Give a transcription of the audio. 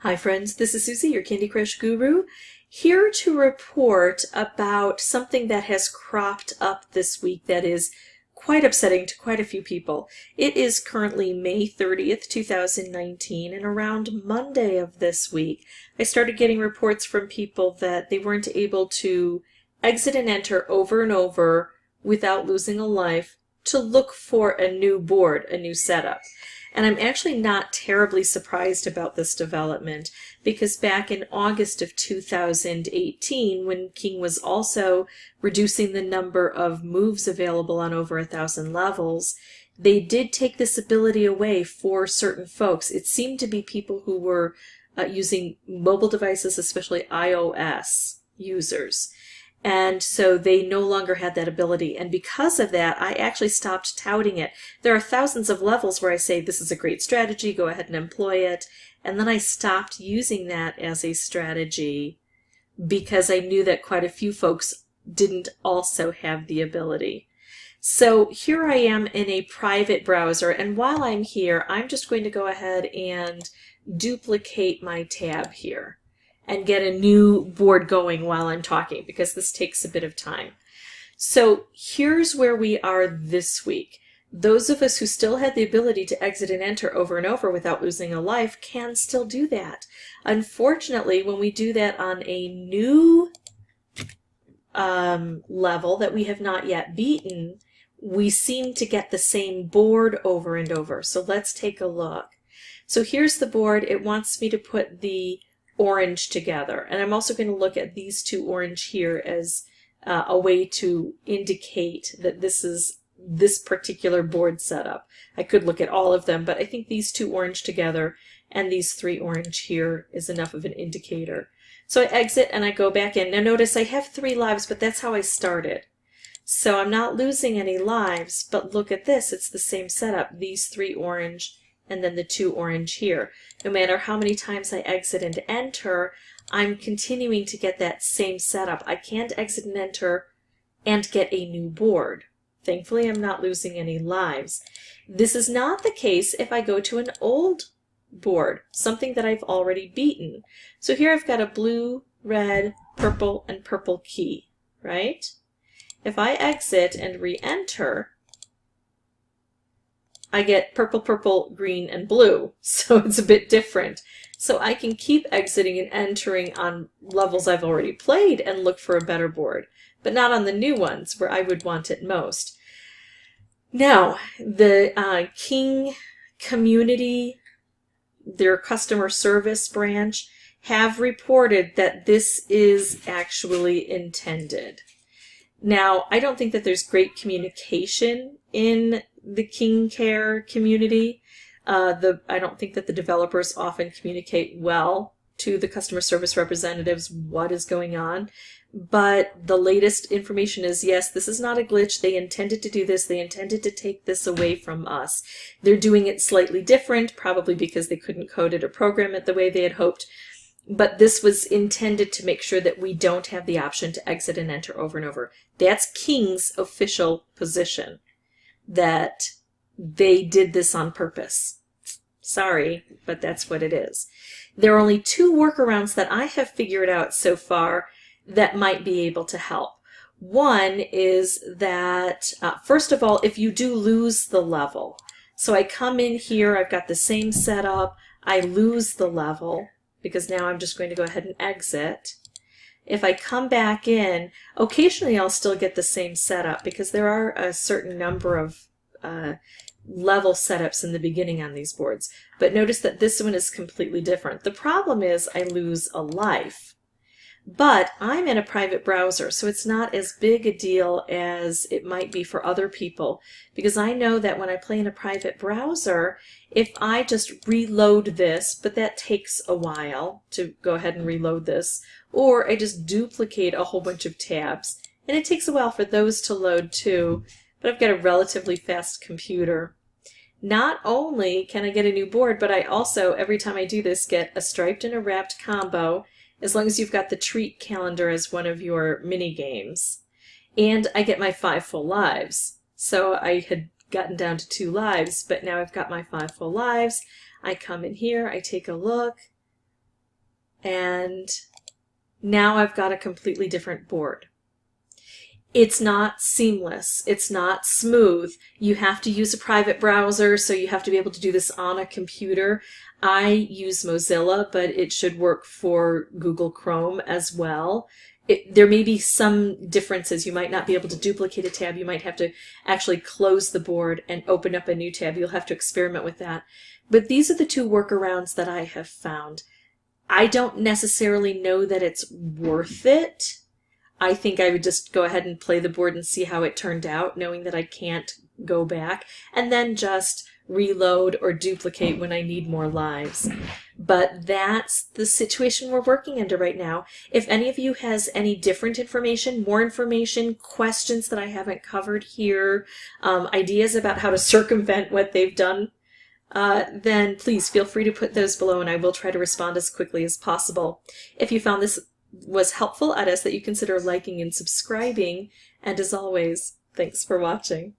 Hi friends, this is Susie, your Candy Crush guru, here to report about something that has cropped up this week that is quite upsetting to quite a few people. It is currently May 30th, 2019, and around Monday of this week, I started getting reports from people that they weren't able to exit and enter over and over without losing a life to look for a new board, a new setup. And I'm actually not terribly surprised about this development because back in August of 2018, when King was also reducing the number of moves available on over 1,000 levels, they did take this ability away for certain folks. It seemed to be people who were using mobile devices, especially iOS users. And so they no longer had that ability. And because of that, I actually stopped touting it. There are thousands of levels where I say, this is a great strategy, go ahead and employ it. And then I stopped using that as a strategy because I knew that quite a few folks didn't also have the ability. So here I am in a private browser, and while I'm here, I'm just going to go ahead and duplicate my tab here and get a new board going while I'm talking because this takes a bit of time. So here's where we are this week. Those of us who still had the ability to exit and enter over and over without losing a life can still do that. Unfortunately, when we do that on a new level that we have not yet beaten, we seem to get the same board over and over. So let's take a look. So here's the board. It wants me to put the orange together, and I'm also going to look at these two orange here as a way to indicate that this is this particular board setup. I could look at all of them, but I think these two orange together and these three orange here is enough of an indicator. So I exit and I go back in. Now notice I have 3 lives, but that's how I started. So I'm not losing any lives, but look at this, it's the same setup. These 3 orange and then the 2 orange here. No matter how many times I exit and enter, I'm continuing to get that same setup. I can't exit and enter and get a new board. Thankfully, I'm not losing any lives. This is not the case if I go to an old board, something that I've already beaten. So here I've got a blue, red, purple, and purple key, right? If I exit and re-enter, I get purple, purple, green, and blue, so it's a bit different. So I can keep exiting and entering on levels I've already played and look for a better board, but not on the new ones where I would want it most. Now, the King community, their customer service branch, have reported that this is actually intended. Now, I don't think that there's great communication in the King Care community. I don't think that the developers often communicate well to the customer service representatives what is going on. But the latest information is, yes, this is not a glitch. They intended to do this. They intended to take this away from us. They're doing it slightly different, probably because they couldn't code it or program it the way they had hoped. But this was intended to make sure that we don't have the option to exit and enter over and over. That's King's official position, that they did this on purpose. Sorry, but that's what it is. There are only 2 workarounds that I have figured out so far that might be able to help. One is that, first of all, if you do lose the level, so I come in here, I've got the same setup, I lose the level, because now I'm just going to go ahead and exit. If I come back in, occasionally I'll still get the same setup because there are a certain number of level setups in the beginning on these boards. But notice that this one is completely different. The problem is I lose a life. But I'm in a private browser, so it's not as big a deal as it might be for other people, because I know that when I play in a private browser, if I just reload this, but that takes a while to go ahead and reload this, or I just duplicate a whole bunch of tabs, and it takes a while for those to load too, but I've got a relatively fast computer. Not only can I get a new board, but I also, every time I do this, get a striped and a wrapped combo, as long as you've got the treat calendar as one of your mini games. And I get my 5 full lives. So I had gotten down to 2 lives, but now I've got my 5 full lives. I come in here, I take a look, and now I've got a completely different board. It's not seamless. It's not smooth. You have to use a private browser, so you have to be able to do this on a computer. I use Mozilla, but it should work for Google Chrome as well. There may be some differences. You might not be able to duplicate a tab. You might have to actually close the board and open up a new tab. You'll have to experiment with that. But these are the two workarounds that I have found. I don't necessarily know that it's worth it. I think I would just go ahead and play the board and see how it turned out, knowing that I can't go back, and then just reload or duplicate when I need more lives. But that's the situation we're working under right now. If any of you has any different information, more information, questions that I haven't covered here, ideas about how to circumvent what they've done, then please feel free to put those below and I will try to respond as quickly as possible. If you found this was helpful, I'd ask that you consider liking and subscribing. And as always, thanks for watching.